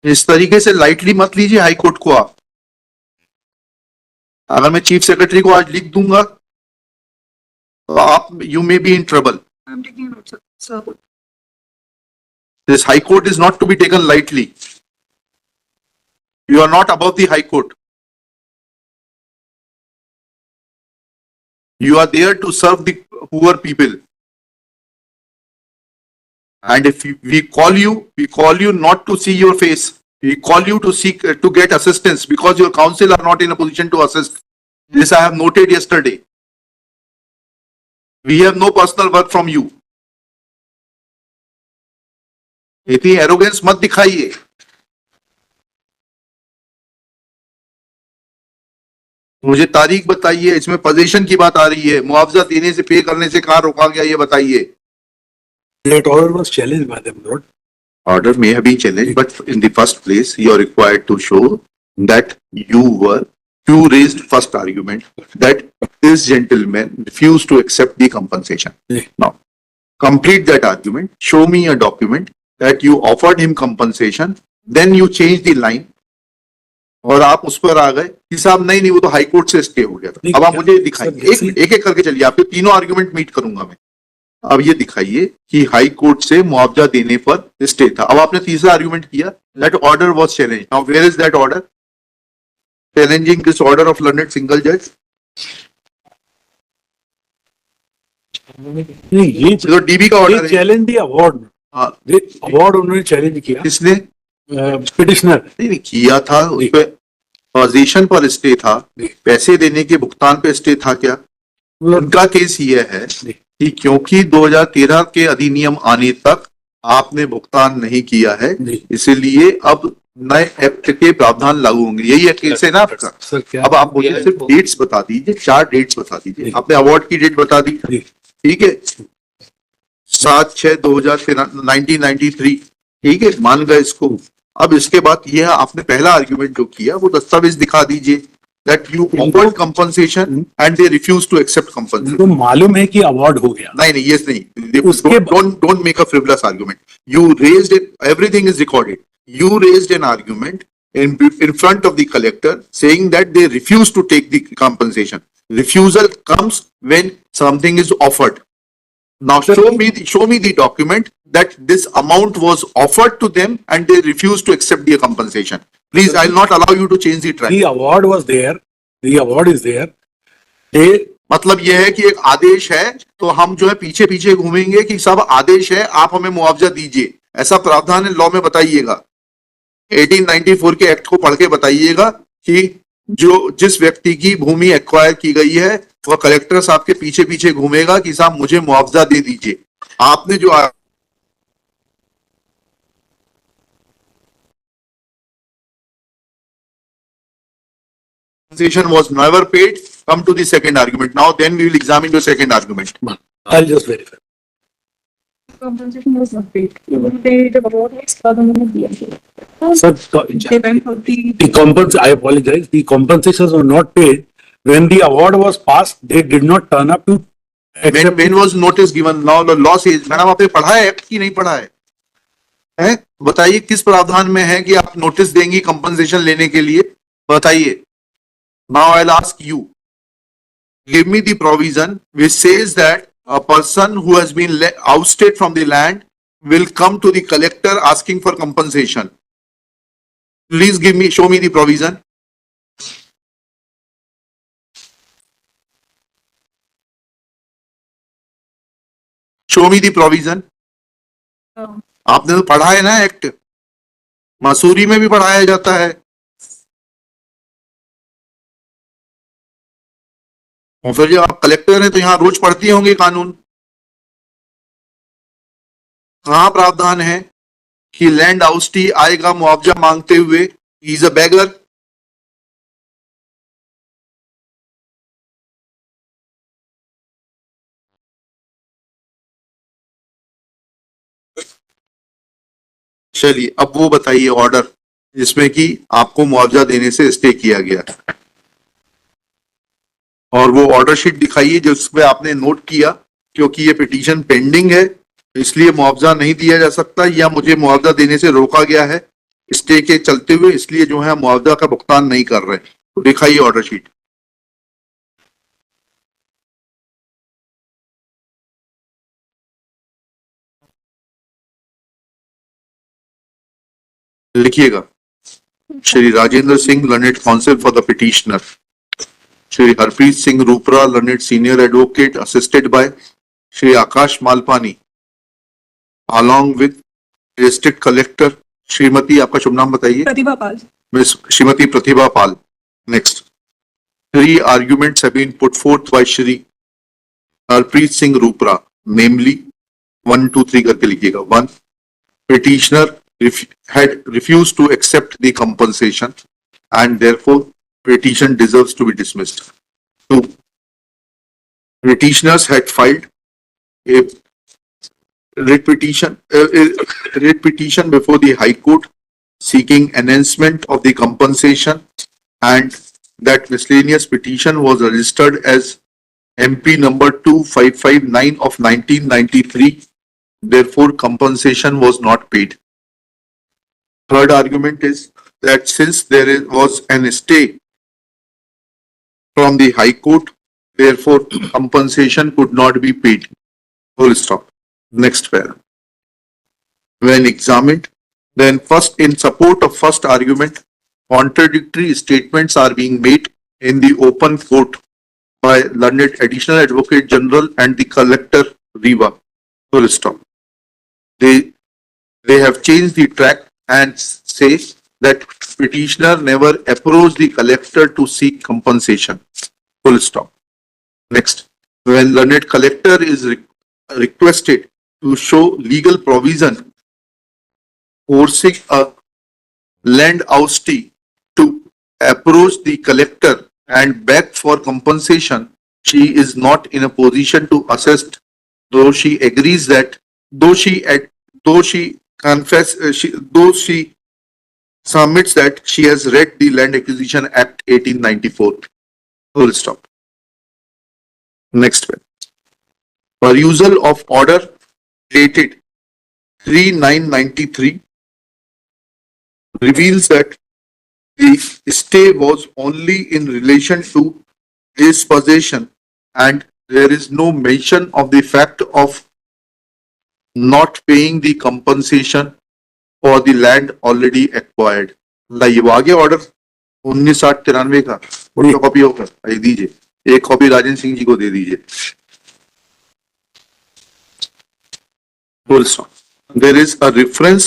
इस तरीके से लाइटली मत लीजिए हाई कोर्ट को आप। अगर मैं चीफ सेक्रेटरी को आज लिख दूंगा तो आप you may be in trouble. This high court is not to be taken lightly. You are not above the High Court. You are there to serve the poor people. And if we call you not to see your face. We call you to seek to get assistance because your counsel are not in a position to assist. This I have noted yesterday. We have no personal work from you. इतनी arrogance मत दिखाइए। मुझे तारीख बताइए, इसमें position की बात आ रही है, मुआवजा देने से पे करने से कहां रोका गया ये बताइए। That order was challenged by them, Lord. Order may have been challenged, but in the first place, you are required to show that you raised first argument that this gentleman refused to accept the compensation. Now, complete that argument. Show me a document that you offered him compensation, then you change the line. और आप उस पर आ गए कि साहब नहीं वो तो हाई कोर्ट से स्टे हो गया था। अब आप मुझे दिखाइए, एक एक करके चलिए, आपके तीनों आर्गुमेंट मीट करूंगा मैं। अब ये दिखाइए कि हाई कोर्ट से मुआवजा देने पर स्टे था। अब आपने तीसरा आर्गुमेंट किया that order was challenge. Now where is that order challenging this order of learned single जज? ये तो डीबी का ऑर्डर चैलेंज दी अवार्ड। हाँ, अवार्ड उन्होंने चैलेंज किया। किसने? पिटिशनर। नहीं किया था, उस पे पोजीशन पर स्टे था, पैसे देने के भुगतान पे स्टे था क्या? उनका केस ये है कि क्योंकि 2013 के अधिनियम आने तक आपने भुगतान नहीं किया है, इसलिए अब नए एक्ट के प्रावधान लागू होंगे। यही केस है ना आपका? अब आप मुझे सिर्फ डेट्स बता दीजिए, 4 डेट्स बता दीजिए। आपने अवार्ड की डेट बता दी, ठीक है, 7/6/1993, ठीक है, मान गए इसको। अब इसके बाद ये आपने पहला आर्गुमेंट जो किया वो दस्तावेज दिखा दीजिए that you offered compensation and they refuse to accept compensation. तो मालूम है कि अवार्ड हो गया। नहीं ये नहीं, don't make a frivolous argument. You raised it, everything is recorded. You raised an argument in front of the collector saying that they refuse to take the compensation. Refusal comes when something is offered. Now show me the document that this amount was offered to them and they refused to accept the compensation. Please, I will not allow you to change the track. The award was there. The award is there. मतलब यह है कि एक आदेश है तो हम जो है पीछे पीछे घूमेंगे कि सब आदेश है, आप हमें मुआवजा दीजिए, ऐसा प्रावधान है लॉ में? बताइएगा। 1894 के एक्ट को पढ़ के बताइएगा कि जिस व्यक्ति की भूमि एक्वायर की गई है वह कलेक्टर साहब के पीछे पीछे घूमेगा कि साहब मुझे मुआवजा दे दीजिए। आपने जो compensation was never paid, come to the second argument. Now then we will examine the second argument. I'll just verify. Compensation was not paid. The award was Sir, I apologize. The compensations were not paid. When the award was passed, they did not turn up to accept. When was notice given? Now the law says, madam आपने पढ़ा है act की नहीं पढ़ा है? हैं? बताइए किस प्रावधान में है कि आप नोटिस देंगी कंपनसेशन लेने के लिए? बताइए। Now I'll ask you, give me the provision which says that a person who has been ousted from the land will come to the collector asking for compensation. Please show me the provision. Show me the provision. आपने तो पढ़ा है ना act, Mussoorie में भी पढ़ाया जाता है। और फिर जब आप कलेक्टर हैं तो यहाँ रोज पढ़ती होंगे कानून। कहाँ प्रावधान है कि लैंड आउस्टी आएगा मुआवजा मांगते हुए, ही इज अ बेगर? चलिए अब वो बताइए ऑर्डर जिसमें कि आपको मुआवजा देने से स्टे किया गया, और वो ऑर्डर शीट दिखाइए जिसमें आपने नोट किया क्योंकि ये पिटीशन पेंडिंग है इसलिए मुआवजा नहीं दिया जा सकता या मुझे मुआवजा देने से रोका गया है। स्टे के चलते हुए इसलिए जो है मुआवजा का भुगतान नहीं कर रहे। तो दिखाइए ऑर्डर शीट। लिखिएगा, Shri Rajendra Singh learned counsel for the petitioner, Shri Harpreet Singh Rupra learned senior advocate assisted by Shri Akash Malpani along with district collector Shrimati, आपका शुभ नाम बताइए? Pratibha Pal. Miss Shrimati Pratibha Pal. Next, 3 arguments have been put forth by Shri Harpreet Singh Rupra, namely 1, 2, 3 करके लिखिएगा। 1, petitioner had refused to accept the compensation and therefore petition deserves to be dismissed. 2, petitioners had filed a writ petition before the High Court seeking enhancement of the compensation, and that miscellaneous petition was registered as MP number 2559 of 1993. Therefore, compensation was not paid. Third argument is that since was an stay from the High Court, therefore compensation could not be paid. Full stop. Next paragraph. When examined, then first in support of first argument, contradictory statements are being made in the open court by learned additional advocate general and the collector Riva. Full stop. They have changed the track and say that petitioner never approached the collector to seek compensation. Full stop. Next, when learned collector is requested to show legal provision forcing a land oustee to approach the collector and beg for compensation, she is not in a position to assist, though she agrees that though she submits that she has read the Land Acquisition Act 1894. Full stop. Next one. Perusal of order dated 3/9/93 reveals that the stay was only in relation to dispossession and there is no mention of the fact of not paying the compensation for the land already acquired. लाइए वो आगे order 19/8/93 का photo copy होकर आइए दीजिए, एक copy Rajendra Singh ji को दे दीजिए। Full stop. There is a reference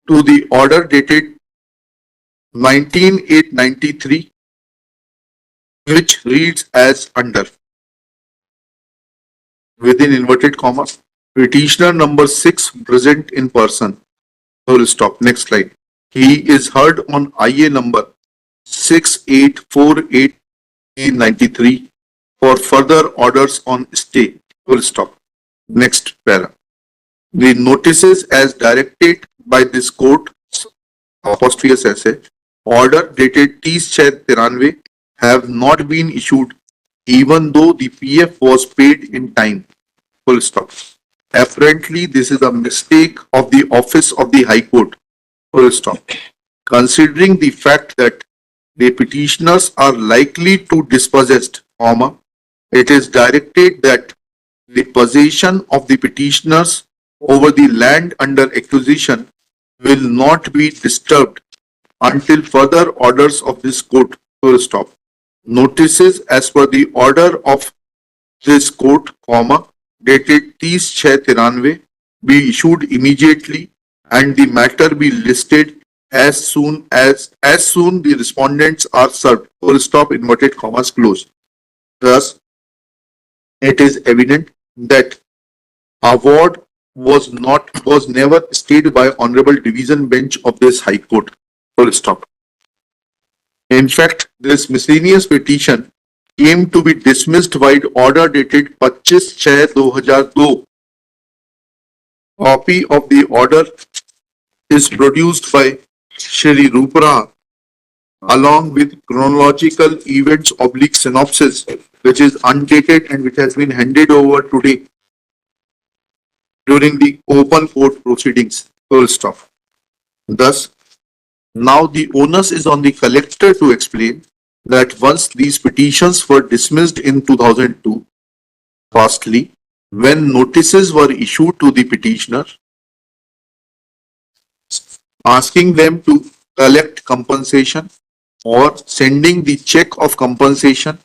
to the order dated 19/8/93 which reads as under, within inverted commas, petitioner number 6 present in person. Full stop. Next slide. He is heard on IA number 6848/93 for further orders on stay. Full stop. Next para. The notices as directed by this court, apostrophe essay, order dated 30/6/93 have not been issued even though the PF was paid in time. Full stop. Apparently, this is a mistake of the office of the High Court. Full stop. Considering the fact that the petitioners are likely to dispossessed, comma, it is directed that the possession of the petitioners over the land under acquisition will not be disturbed until further orders of this court. Full stop. Notices as per the order of this court, comma, dated 30/6/93 be issued immediately and the matter be listed as soon the respondents are served. Full stop, inverted commas closed. Thus, it is evident that award was never stayed by Honorable Division Bench of this High Court. Full stop. In fact, this miscellaneous petition came to be dismissed by order dated 25/6/2002. Copy of the order is produced by Shri Rupra along with chronological events / synopsis, which is undated and which has been handed over today during the open court proceedings. Full stop. Thus, Now the onus is on the collector to explain that once these petitions were dismissed in 2002, firstly, when notices were issued to the petitioner, asking them to collect compensation or sending the check of compensation,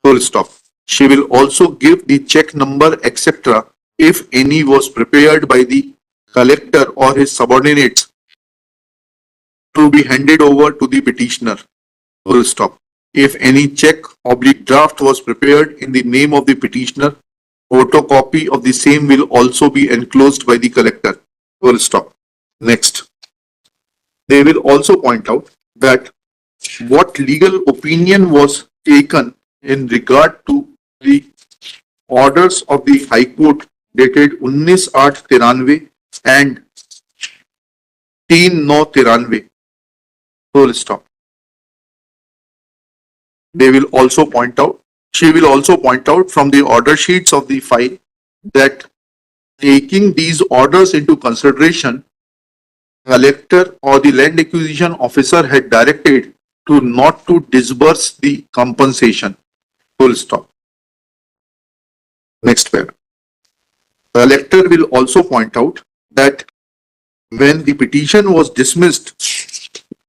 full stop. She will also give the check number, etc., if any was prepared by the collector or his subordinates to be handed over to the petitioner, full stop. If any check oblique draft was prepared in the name of the petitioner, photocopy of the same will also be enclosed by the collector, full stop. Next. They will also point out that what legal opinion was taken in regard to the orders of the High Court dated 19/8/93 and 3/9/93, full stop. They will also point out, she will also point out from the order sheets of the file that taking these orders into consideration, collector or the land acquisition officer had directed to not to disburse the compensation, full stop. Next paragraph. Collector will also point out that when the petition was dismissed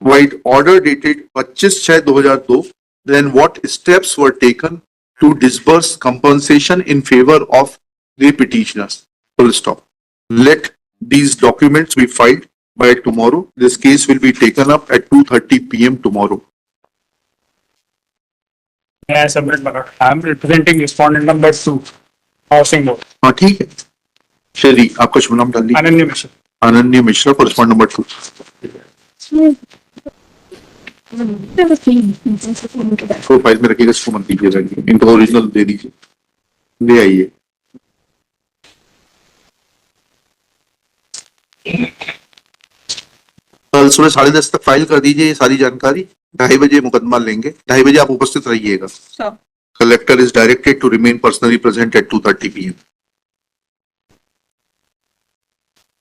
by order dated 25/6/2002, then what steps were taken to disburse compensation in favor of the petitioners, full stop. Let these documents be filed by tomorrow. This case will be taken up at 2:30 PM tomorrow. May I submit, my lord? I am representing respondent number 2, housing board, हाँ ठीक है, चलिए आपका शुभ नाम डाल दीजिए। Ananya Mishra. अनन्य मिश्रा फॉर रिस्पॉन्ड नंबर 2। तो फाइल में रखिएगा, इसको मत दीजिएगा, इनको ओरिजिनल दे दीजिए, ले आइए। कल सुबह 10:30 तक फाइल कर दीजिए ये सारी जानकारी। 2:30 बजे मुकदमा लेंगे, 2:30 बजे आप उपस्थित रहिएगा। Sure. Collector is directed to remain personally present at 2:30 PM.